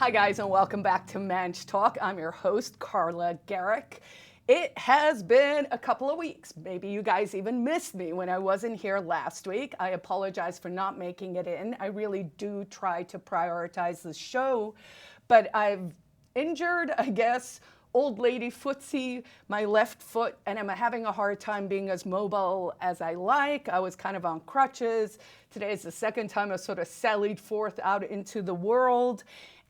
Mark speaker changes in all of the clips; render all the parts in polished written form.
Speaker 1: Hi guys, and welcome back to Manch Talk. I'm your host, Carla Garrick. It has been a couple of weeks. Maybe you guys even missed me when I wasn't here last week. I apologize for not making it in. I really do try to prioritize the show, but I've injured, I guess, old lady footsie, my left foot, and I'm having a hard time being as mobile as I like. I was kind of on crutches. Today is the second time I've sort of sallied forth out into the world,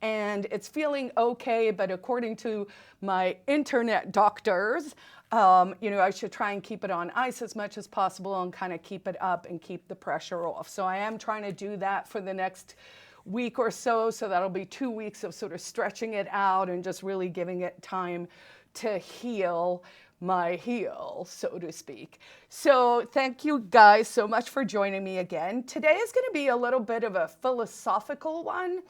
Speaker 1: and it's feeling okay, but according to my internet doctors, I should try and keep it on ice as much as possible and kind of keep it up and keep the pressure off. So I am trying to do that for the next week or so that'll be 2 weeks of sort of stretching it out and just really giving it time to heal my heel, so to speak. So thank you guys so much for joining me again. Today is going to be a little bit of a philosophical one.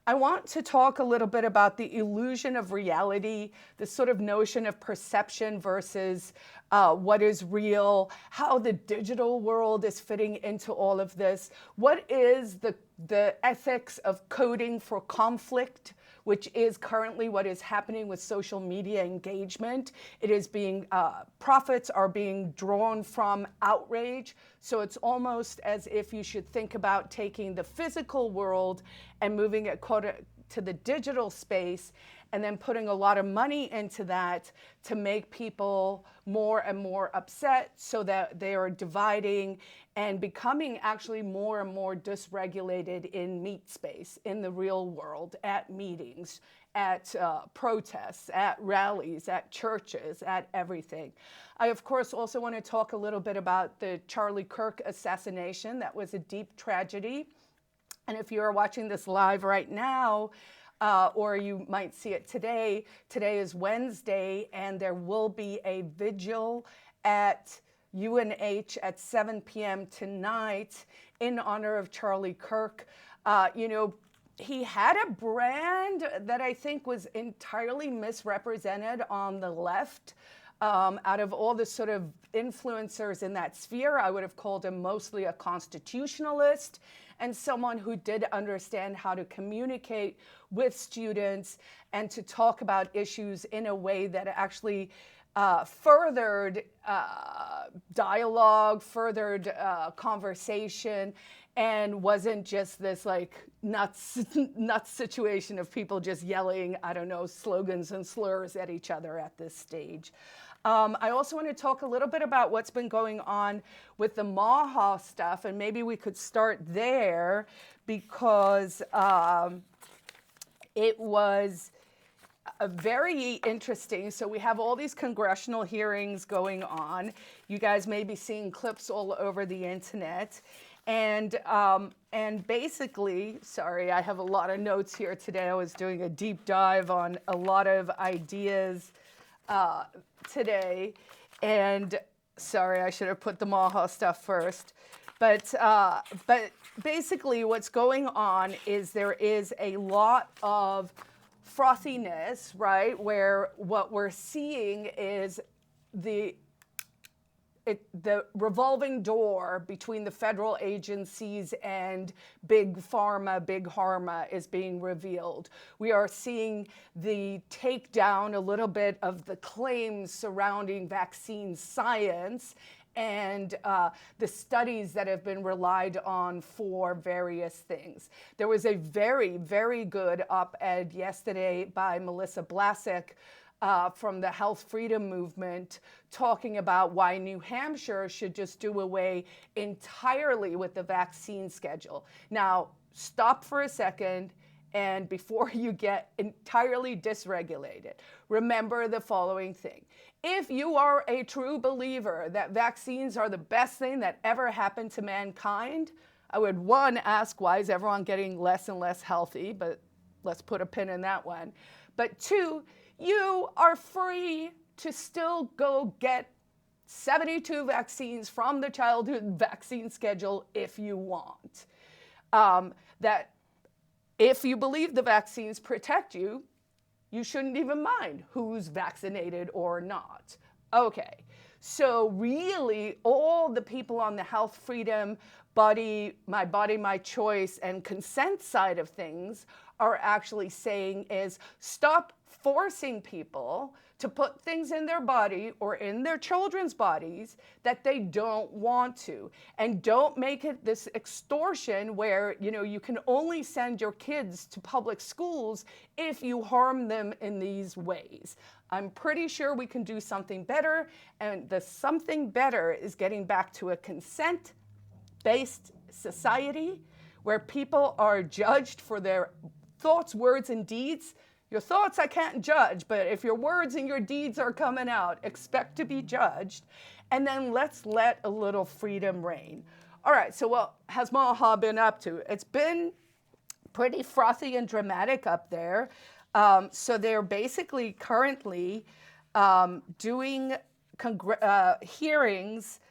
Speaker 1: I want to talk a little bit about the illusion of reality, this sort of notion of perception versus what is real, how the digital world is fitting into all of this. What is the ethics of coding for conflict, which is currently what is happening with social media engagement. It is being, profits are being drawn from outrage. So it's almost as if you should think about taking the physical world and moving it to the digital space, and then putting a lot of money into that to make people more and more upset so that they are dividing and becoming actually more and more dysregulated in meat space, in the real world, at meetings, at protests, at rallies, at churches, at everything. I, of course, also want to talk a little bit about the Charlie Kirk assassination. That was a deep tragedy. And if you are watching this live right now, or you might see it today. Today is Wednesday, and there will be a vigil at UNH at 7 p.m. tonight in honor of Charlie Kirk. He had a brand that I think was entirely misrepresented on the left. Out of all the sort of influencers in that sphere, I would have called him mostly a constitutionalist and someone who did understand how to communicate with students and to talk about issues in a way that actually furthered dialogue, furthered conversation, and wasn't just this like nuts situation of people just yelling, I don't know, slogans and slurs at each other at this stage. I also want to talk a little bit about what's been going on with the MAHA stuff, and maybe we could start there because it was very interesting. So we have all these congressional hearings going on. You guys may be seeing clips all over the internet. And basically, sorry, I have a lot of notes here today. I was doing a deep dive on a lot of ideas today. And sorry, I should have put the MAHA stuff first. But basically what's going on is there is a lot of frothiness, right? Where what we're seeing is the revolving door between the federal agencies and big pharma, big harma is being revealed. We are seeing the takedown a little bit of the claims surrounding vaccine science and the studies that have been relied on for various things. There was a very, very good op-ed yesterday by Melissa Blasek from the Health Freedom Movement talking about why New Hampshire should just do away entirely with the vaccine schedule. Now, stop for a second, and before you get entirely dysregulated, remember the following thing. If you are a true believer that vaccines are the best thing that ever happened to mankind, I would, one, ask why is everyone getting less and less healthy, but let's put a pin in that one. But two, you are free to still go get 72 vaccines from the childhood vaccine schedule if you want. That if you believe the vaccines protect you, you shouldn't even mind who's vaccinated or not. Okay, so really all the people on the health freedom, body, my choice, and consent side of things are actually saying is stop forcing people to put things in their body or in their children's bodies that they don't want to. And don't make it this extortion where, you can only send your kids to public schools if you harm them in these ways. I'm pretty sure we can do something better, and the something better is getting back to a consent-based society where people are judged for their thoughts, words, and deeds. Your thoughts I can't judge, but if your words and your deeds are coming out, expect to be judged. And then let's let a little freedom reign. All right, so what has MAHA been up to? It's been pretty frothy and dramatic up there. So they're basically currently doing hearings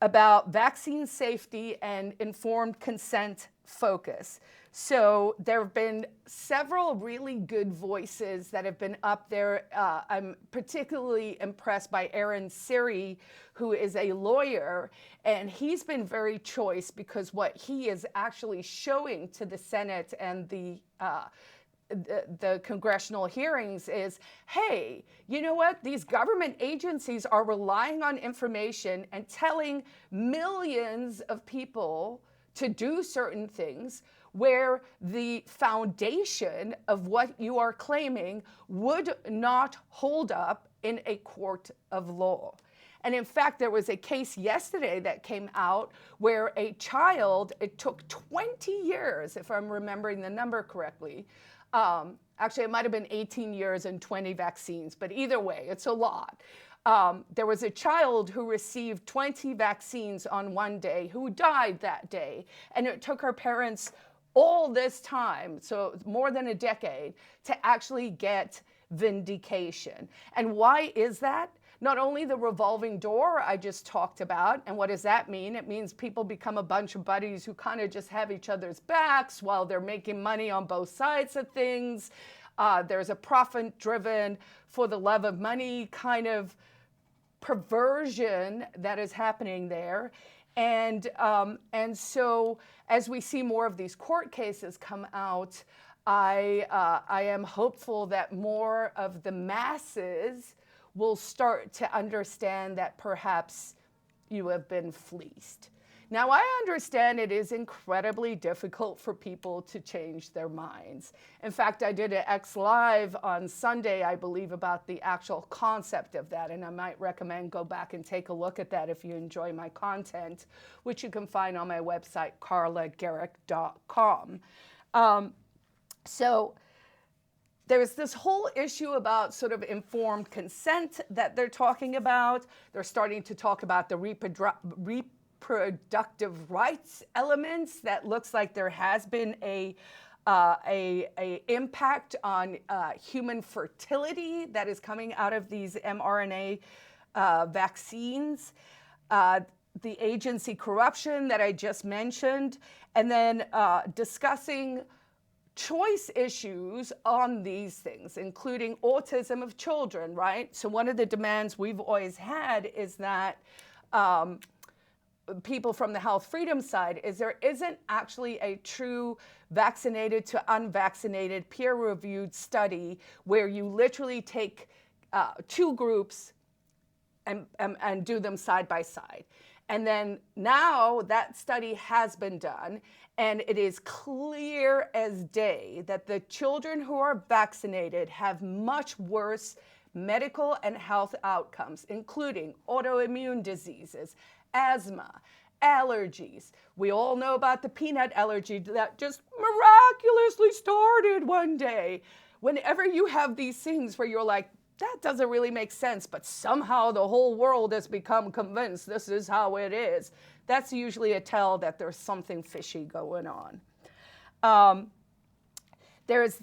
Speaker 1: about vaccine safety and informed consent focus. So there have been several really good voices that have been up there. I'm particularly impressed by Aaron Siri, who is a lawyer, and he's been very choice because what he is actually showing to the Senate and the congressional hearings is, hey, you know what? These government agencies are relying on information and telling millions of people to do certain things where the foundation of what you are claiming would not hold up in a court of law. And in fact, there was a case yesterday that came out where a child, it took 20 years, if I'm remembering the number correctly. Actually, it might have been 18 years and 20 vaccines, but either way, it's a lot. There was a child who received 20 vaccines on one day who died that day. And it took her parents all this time, so more than a decade, to actually get vindication. And why is that? Not only the revolving door I just talked about, and what does that mean? It means people become a bunch of buddies who kind of just have each other's backs while they're making money on both sides of things. There's a profit-driven, for the love of money kind of perversion that is happening there. And so as we see more of these court cases come out, I am hopeful that more of the masses will start to understand that perhaps you have been fleeced. Now, I understand it is incredibly difficult for people to change their minds. In fact, I did an X Live on Sunday, I believe, about the actual concept of that, and I might recommend go back and take a look at that if you enjoy my content, which you can find on my website, carlagerrick.com. So there's this whole issue about sort of informed consent that they're talking about. They're starting to talk about the reproductive rights elements. That looks like there has been a impact on human fertility that is coming out of these mRNA vaccines. The agency corruption that I just mentioned, and then discussing choice issues on these things, including autism of children, right? So one of the demands we've always had is that people from the health freedom side is there isn't actually a true vaccinated to unvaccinated peer-reviewed study where you literally take two groups and do them side by side. And then now that study has been done, and it is clear as day that the children who are vaccinated have much worse medical and health outcomes, including autoimmune diseases, asthma, allergies. We all know about the peanut allergy that just miraculously started one day. Whenever you have these things where you're like, that doesn't really make sense, but somehow the whole world has become convinced this is how it is, that's usually a tell that there's something fishy going on. There's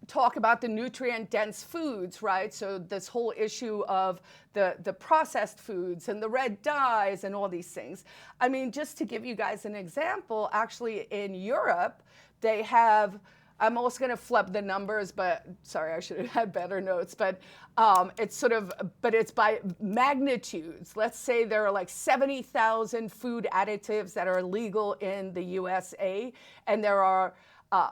Speaker 1: talk about the nutrient-dense foods, right? So this whole issue of the processed foods and the red dyes and all these things. I mean, just to give you guys an example, actually in Europe, they have, I'm almost going to flub the numbers, but sorry, I should have had better notes, but it's sort of, but it's by magnitudes. Let's say there are like 70,000 food additives that are legal in the USA, and there are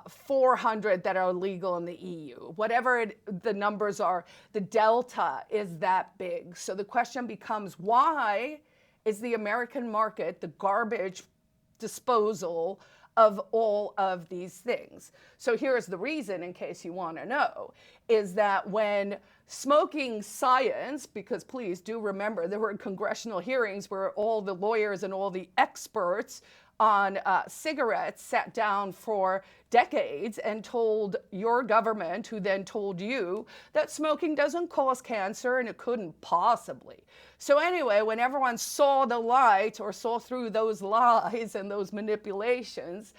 Speaker 1: 400 that are legal in the EU. Whatever the numbers are, the delta is that big. So the question becomes, why is the American market the garbage disposal of all of these things? So here's the reason, in case you want to know, is that when smoking science, because please do remember there were congressional hearings where all the lawyers and all the experts on cigarettes sat down for decades and told your government, who then told you that smoking doesn't cause cancer and it couldn't possibly. So anyway, when everyone saw the light or saw through those lies and those manipulations,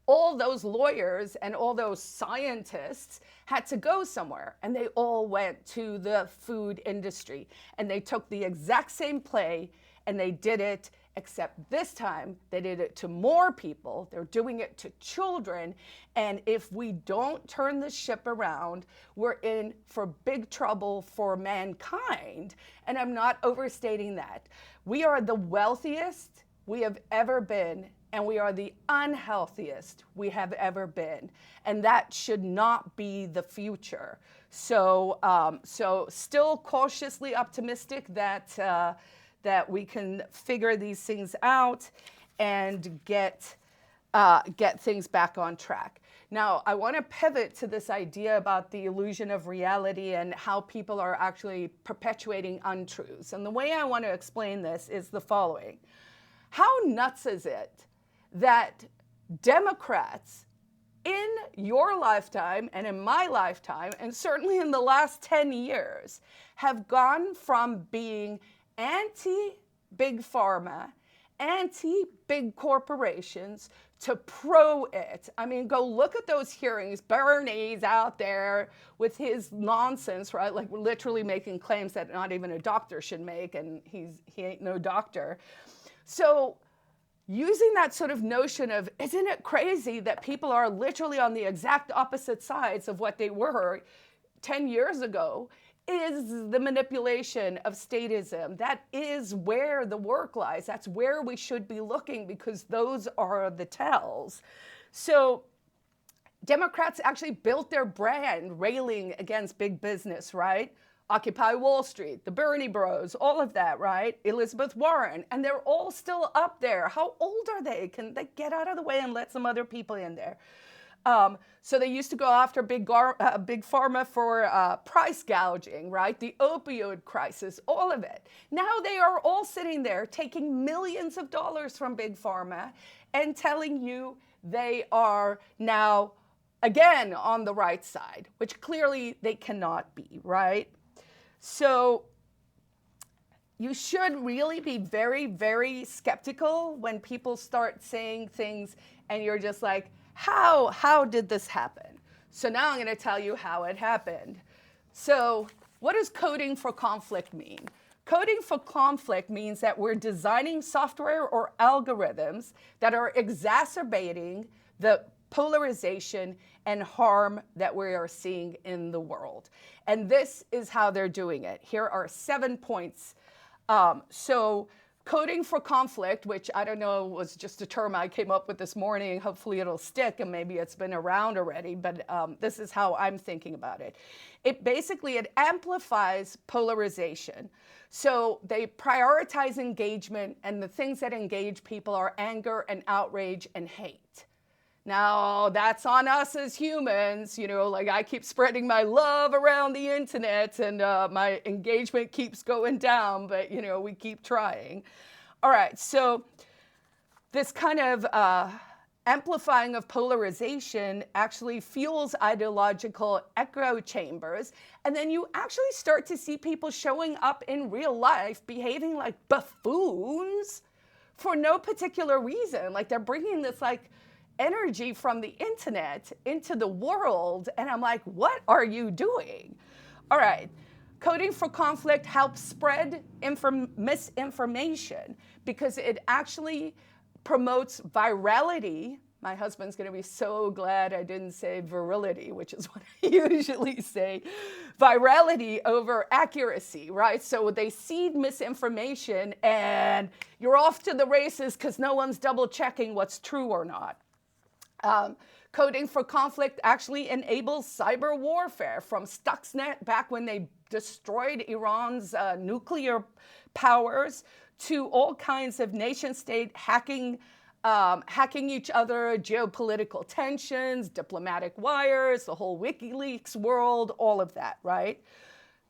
Speaker 1: all those lawyers and all those scientists had to go somewhere, and they all went to the food industry, and they took the exact same play and they did it, except this time they did it to more people. They're doing it to children. And if we don't turn the ship around, we're in for big trouble for mankind. And I'm not overstating that. We are the wealthiest we have ever been, and we are the unhealthiest we have ever been. And that should not be the future. So still cautiously optimistic that we can figure these things out and get things back on track. Now, I want to pivot to this idea about the illusion of reality and how people are actually perpetuating untruths. And the way I want to explain this is the following. How nuts is it that Democrats in your lifetime and in my lifetime, and certainly in the last 10 years, have gone from being anti-big pharma, anti-big corporations, to pro it? I mean, go look at those hearings. Bernie's out there with his nonsense, right? Like, we're literally making claims that not even a doctor should make, and he ain't no doctor. So using that sort of notion of, isn't it crazy that people are literally on the exact opposite sides of what they were 10 years ago, is the manipulation of statism. That is where the work lies. That's where we should be looking, because those are the tells. So Democrats actually built their brand railing against big business, right? Occupy Wall Street, the Bernie Bros, all of that, right? Elizabeth Warren, and they're all still up there. How old are they? Can they get out of the way and let some other people in there? So they used to go after big pharma for price gouging, right? The opioid crisis, all of it. Now they are all sitting there taking millions of dollars from big pharma and telling you they are now, again, on the right side, which clearly they cannot be, right? So you should really be very, very skeptical when people start saying things and you're just like, how did this happen? So now I'm going to tell you how it happened. So what does coding for conflict mean? Coding for conflict means that we're designing software or algorithms that are exacerbating the polarization and harm that we are seeing in the world. And this is how they're doing it. Here are 7 points. So coding for conflict, which I don't know, was just a term I came up with this morning. Hopefully it'll stick, and maybe it's been around already, but this is how I'm thinking about it. It amplifies polarization. So they prioritize engagement, and the things that engage people are anger and outrage and hate. Now, that's on us as humans, like I keep spreading my love around the internet and my engagement keeps going down, but, we keep trying. All right, so this kind of amplifying of polarization actually fuels ideological echo chambers, and then you actually start to see people showing up in real life behaving like buffoons for no particular reason. Like, they're bringing this, energy from the internet into the world, and I'm like, what are you doing? All right, coding for conflict helps spread misinformation because it actually promotes virality. My husband's going to be so glad I didn't say virility, which is what I usually say. Virality over accuracy, right? So they seed misinformation and you're off to the races because no one's double checking what's true or not. Coding for conflict actually enables cyber warfare, from Stuxnet back when they destroyed Iran's nuclear powers, to all kinds of nation-state hacking, hacking each other, geopolitical tensions, diplomatic wires, the whole WikiLeaks world, all of that, right?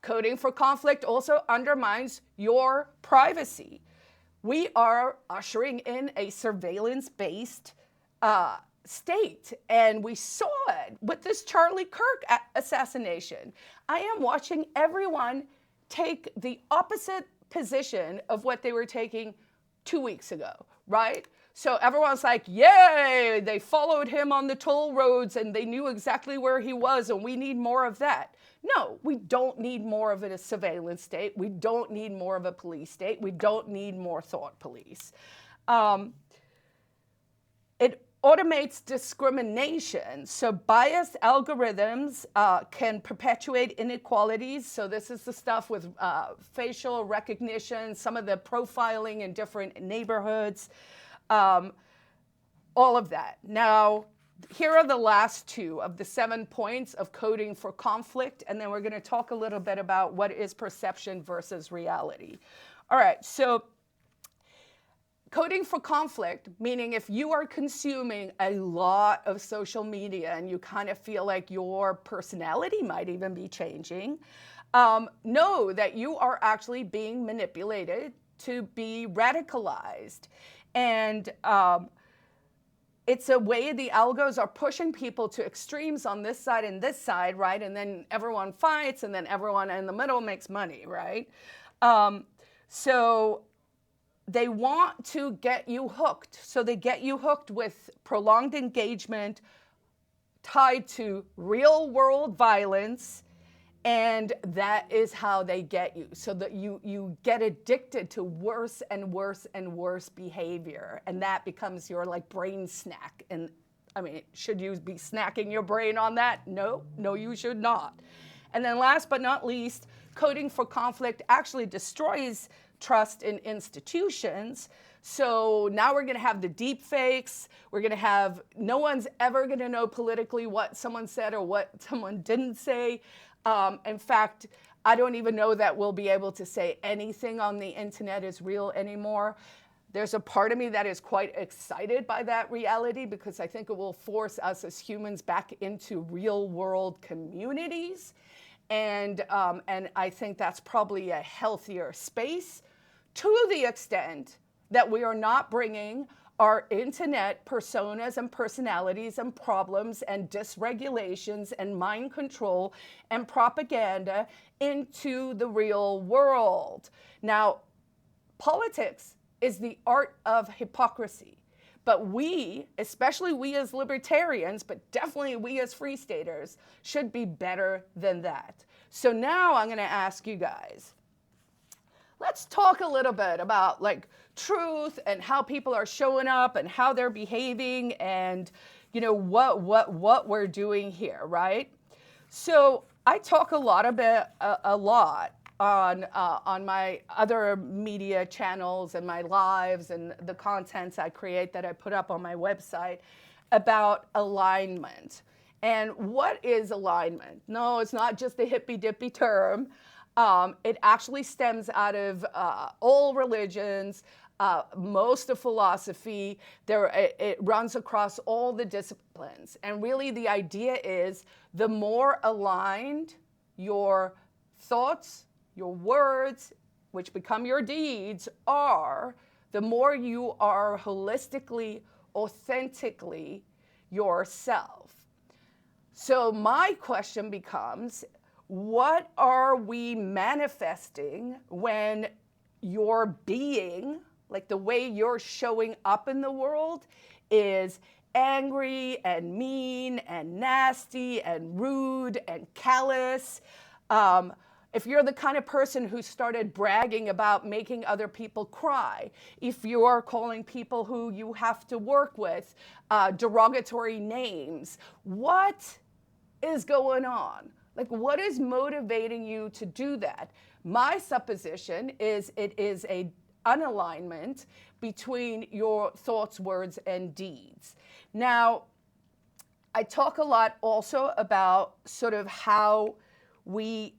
Speaker 1: Coding for conflict also undermines your privacy. We are ushering in a surveillance-based state, and we saw it with this Charlie Kirk assassination. I am watching everyone take the opposite position of what they were taking 2 weeks ago, right? So everyone's like, yay, they followed him on the toll roads and they knew exactly where he was, and we need more of that. No, we don't need more of a surveillance state. We don't need more of a police state. We don't need more thought police. It automates discrimination. So biased algorithms can perpetuate inequalities. So this is the stuff with facial recognition, some of the profiling in different neighborhoods, all of that. Now, here are the last 2 of the 7 points of coding for conflict, and then we're going to talk a little bit about what is perception versus reality. All right, so coding for conflict, meaning if you are consuming a lot of social media and you kind of feel like your personality might even be changing, know that you are actually being manipulated to be radicalized. And it's a way the algos are pushing people to extremes on this side and this side, right? And then everyone fights, and then everyone in the middle makes money, right? So they want to get you hooked. So they get you hooked with prolonged engagement tied to real world violence, and that is how they get you. So that you get addicted to worse and worse and worse behavior, and that becomes your like brain snack. And I mean, should you be snacking your brain on that? No, you should not. And then last but not least, coding for conflict actually destroys trust in institutions. So now we're going to have the deep fakes. We're going to have, no one's ever going to know politically what someone said or what someone didn't say. In fact, I don't even know that we'll be able to say anything on the internet is real anymore. There's a part of me that is quite excited by that reality, because I think it will force us as humans back into real world communities. And I think that's probably a healthier space, to the extent that we are not bringing our internet personas and personalities and problems and dysregulations and mind control and propaganda into the real world. Now, politics is the art of hypocrisy. But we, especially we as libertarians, but definitely we as free staters, should be better than that. So now I'm going to ask you guys, let's talk a little bit about like truth and how people are showing up and how they're behaving, and you know what we're doing here, right? So I talk a lot on my other media channels and my lives and the contents I create that I put up on my website about alignment. And what is alignment? No, it's not just a hippy-dippy term. It actually stems out of all religions, most of philosophy. It runs across all the disciplines. And really the idea is the more aligned your thoughts, your words, which become your deeds, are, the more you are holistically, authentically yourself. So my question becomes, what are we manifesting when your being, like the way you're showing up in the world, is angry and mean and nasty and rude and callous? If you're the kind of person who started bragging about making other people cry, if you are calling people who you have to work with derogatory names, what is going on? Like, what is motivating you to do that? My supposition is it is an unalignment between your thoughts, words, and deeds. Now, I talk a lot also about sort of how we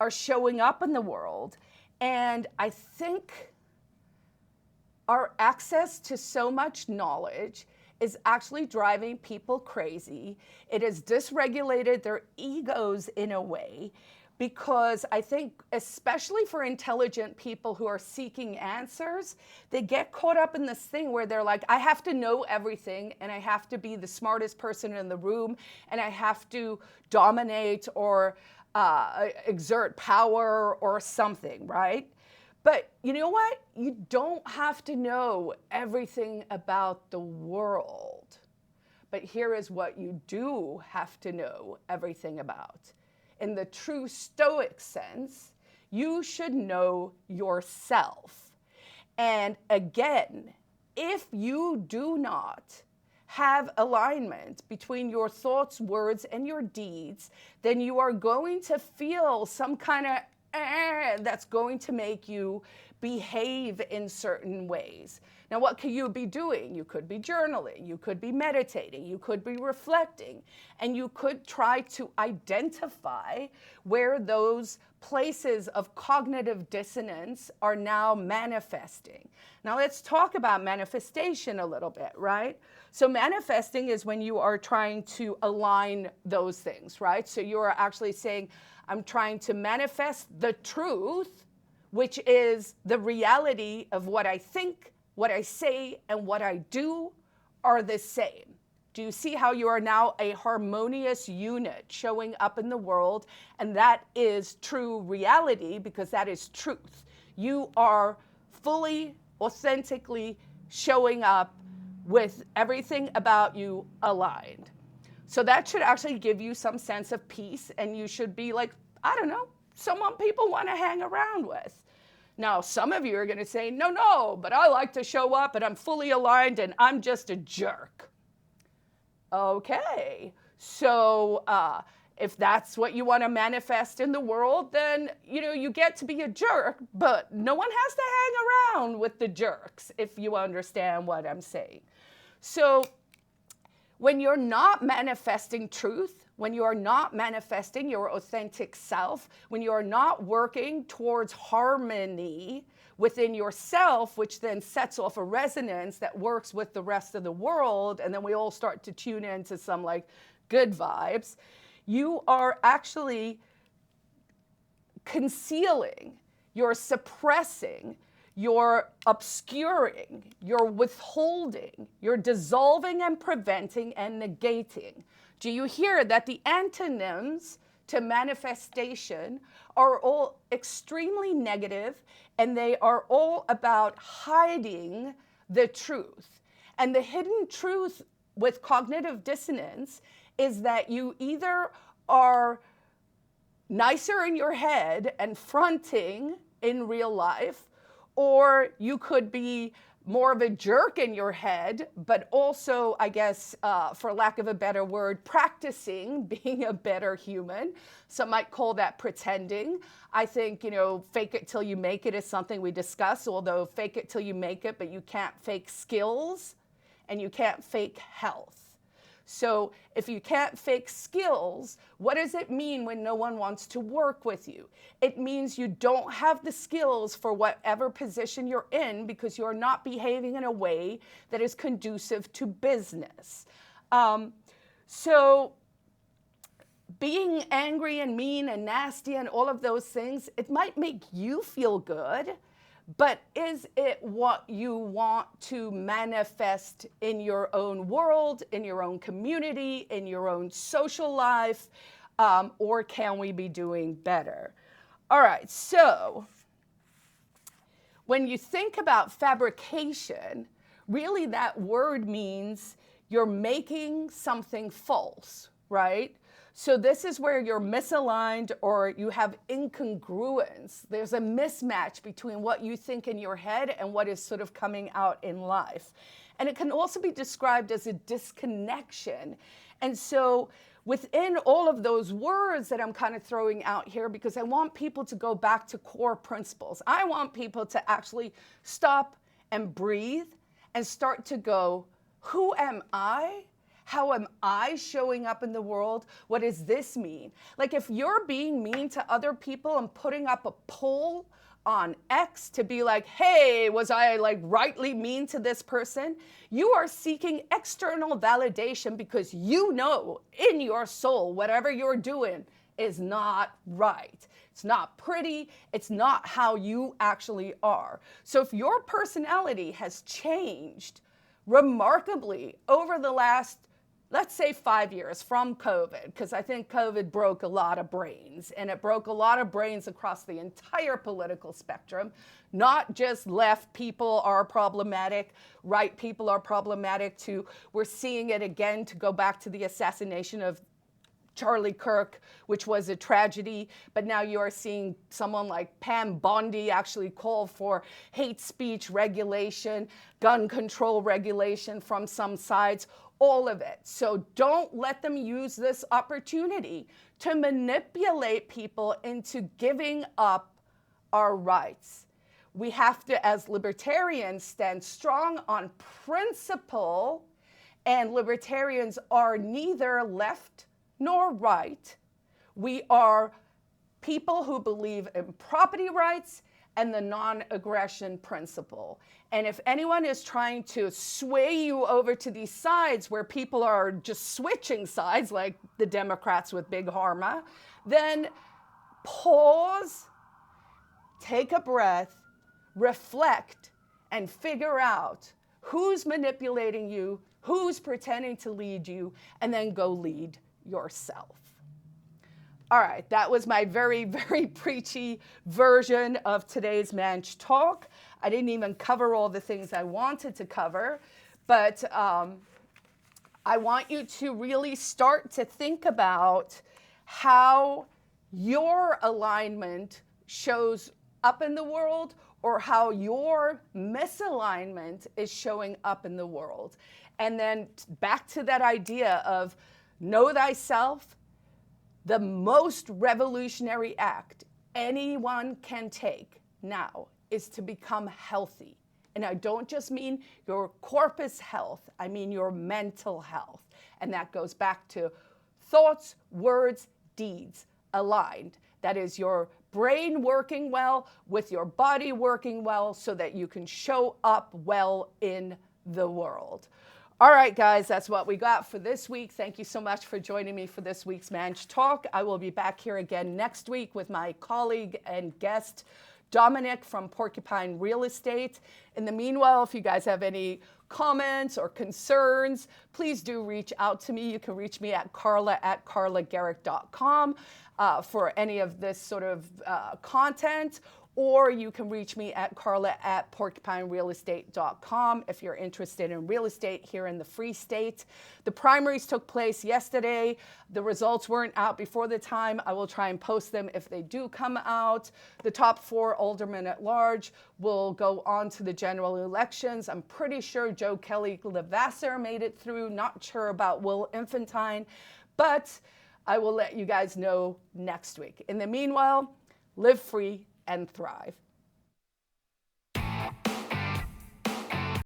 Speaker 1: are showing up in the world. And I think our access to so much knowledge is actually driving people crazy. It has dysregulated their egos in a way, because I think, especially for intelligent people who are seeking answers, they get caught up in this thing where they're like, I have to know everything, and I have to be the smartest person in the room, and I have to dominate or exert power or something, right? But you know what? You don't have to know everything about the world. But here is what you do have to know everything about. In the true Stoic sense, you should know yourself. And again, if you do not have alignment between your thoughts, words, and your deeds, then you are going to feel some kind of that's going to make you behave in certain ways. Now, what could you be doing? You could be journaling, you could be meditating, you could be reflecting, and you could try to identify where those places of cognitive dissonance are now manifesting. Now, let's talk about manifestation a little bit, right? So manifesting is when you are trying to align those things, right? So you are actually saying, I'm trying to manifest the truth, which is the reality of what I think, what I say, and what I do are the same. Do you see how you are now a harmonious unit showing up in the world? And that is true reality, because that is truth. You are fully, authentically showing up with everything about you aligned. So that should actually give you some sense of peace, and you should be like, I don't know, someone people want to hang around with. Now, some of you are going to say, no, but I like to show up and I'm fully aligned and I'm just a jerk. Okay, so if that's what you want to manifest in the world, then, you get to be a jerk, but no one has to hang around with the jerks, if you understand what I'm saying. So when you're not manifesting truth, when you are not manifesting your authentic self, when you are not working towards harmony within yourself, which then sets off a resonance that works with the rest of the world, and then we all start to tune into some like good vibes, you are actually concealing, you're suppressing, you're obscuring, you're withholding, you're dissolving and preventing and negating. Do you hear that the antonyms to manifestation are all extremely negative, and they are all about hiding the truth? And the hidden truth with cognitive dissonance is that you either are nicer in your head and fronting in real life, or you could be more of a jerk in your head, but also, I guess, for lack of a better word, practicing being a better human. Some might call that pretending. I think, fake it till you make it is something we discuss, although fake it till you make it, but you can't fake skills and you can't fake health. So if you can't fake skills, what does it mean when no one wants to work with you? It means you don't have the skills for whatever position you're in, because you're not behaving in a way that is conducive to business. So being angry and mean and nasty and all of those things, it might make you feel good, but is it what you want to manifest in your own world, in your own community, in your own social life, or can we be doing better? All right, so when you think about fabrication, really that word means you're making something false, right? So this is where you're misaligned or you have incongruence. There's a mismatch between what you think in your head and what is sort of coming out in life. And it can also be described as a disconnection. And so within all of those words that I'm kind of throwing out here, because I want people to go back to core principles, I want people to actually stop and breathe and start to go, who am I? How am I showing up in the world? What does this mean? Like if you're being mean to other people and putting up a poll on X to be like, hey, was I like rightly mean to this person? You are seeking external validation because you know in your soul, whatever you're doing is not right. It's not pretty. It's not how you actually are. So if your personality has changed remarkably over the last, let's say 5 years from COVID, because I think COVID broke a lot of brains, and it broke a lot of brains across the entire political spectrum. Not just left people are problematic, right people are problematic too. We're seeing it again, to go back to the assassination of Charlie Kirk, which was a tragedy, but now you are seeing someone like Pam Bondi actually call for hate speech regulation, gun control regulation from some sides, all of it. So don't let them use this opportunity to manipulate people into giving up our rights. We have to, as libertarians, stand strong on principle, and libertarians are neither left nor right. We are people who believe in property rights and the non-aggression principle. And if anyone is trying to sway you over to these sides where people are just switching sides, like the Democrats with Big Pharma, then pause, take a breath, reflect, and figure out who's manipulating you, who's pretending to lead you, and then go lead yourself. All right, that was my very, very preachy version of today's Manch Talk. I didn't even cover all the things I wanted to cover, but I want you to really start to think about how your alignment shows up in the world, or how your misalignment is showing up in the world. And then back to that idea of know thyself. The most revolutionary act anyone can take now is to become healthy. And I don't just mean your corpus health, I mean your mental health. And that goes back to thoughts, words, deeds aligned. That is your brain working well with your body working well so that you can show up well in the world. All right, guys, that's what we got for this week. Thank you so much for joining me for this week's Manch Talk. I will be back here again next week with my colleague and guest, Dominic from Porcupine Real Estate. In the meanwhile, if you guys have any comments or concerns, please do reach out to me. You can reach me at carla@carlagarrick.com for any of this sort of content. Or you can reach me at carla@porcupinerealestate.com if you're interested in real estate here in the Free State. The primaries took place yesterday. The results weren't out before the time. I will try and post them if they do come out. The top 4 aldermen at large will go on to the general elections. I'm pretty sure Joe Kelly Levasseur made it through. Not sure about Will Infantine, but I will let you guys know next week. In the meanwhile, live free and thrive.